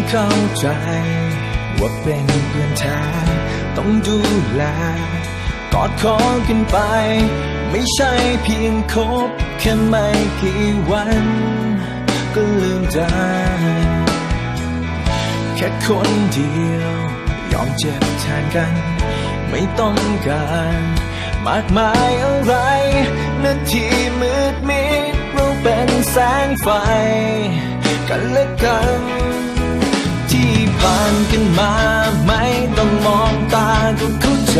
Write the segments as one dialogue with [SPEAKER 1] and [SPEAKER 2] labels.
[SPEAKER 1] เข้าใจว่าเป็นเพื่อนแท้ต้องดูแลกอดคอกันไปไม่ใช่เพียงคบแค่ไม่กี่วันก็ลืมได้แค่คนเดียวยอมเจ็บแทนกันไม่ต้องการมากมายอะไรนาทีมืดมิดเราเป็นแสงไฟกันและกันที่ผ่านกันมาไม่ต้องมองตาก็เข้าใจ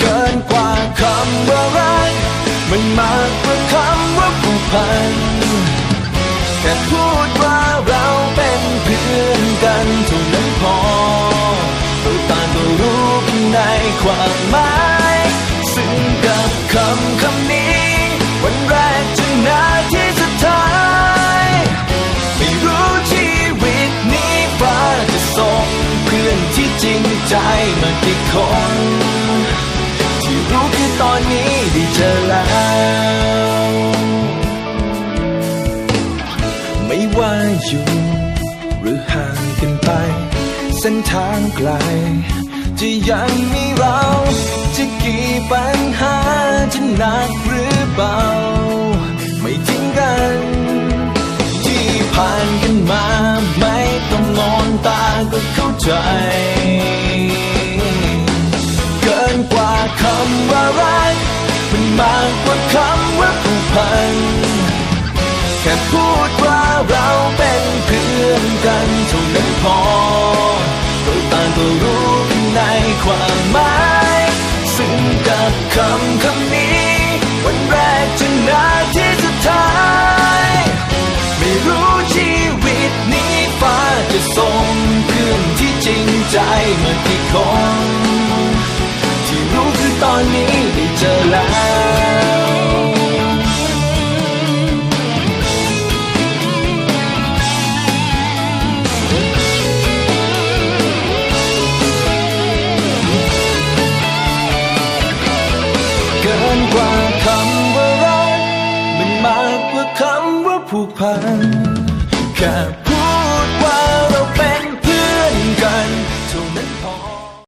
[SPEAKER 1] เกินกว่าคำว่ารักมันมากกว่าคำว่าผูกพันแค่พูดว่าเราเป็นเพื่อนกันเท่านั้นพอเราต่างก็รู้กันในความหมายซึ่งกับคำนี้วันแรกจนนาทีสุดท้ายไม่รู้ชีวิตนี้ฟ้าจะส่งเพื่อนที่จริงใจมากี่คนที่รู้คือตอนนี้ได้เจอแล้วไม่ว่าอยู่หรือห่างกันไปเส้นทางไกลจะยังมีเราจะกี่ปัญหาจะหนักหรือเบาไม่ทิ้งกันที่ผ่านกันมาไม่ต้องมองตาก็เข้าใจเกินกว่าคำว่ารักมันมากกว่าคำว่าผูกพันแค่พูดว่าเราเป็นเพื่อนกันเท่านั้นพอเราต่างก็รู้กันในความหมายซึ่งกับคำนี้วันแรกจนนาทีสุดท้ายไม่รู้ชีวิตนี้ฟ้าจะส่งเพื่อนที่จริงใจมากี่คนที่รู้คือตอนนี้ได้เจอแล้วเกินกว่าคำว่ารักมันมากกว่าคำว่าผูกพันแค่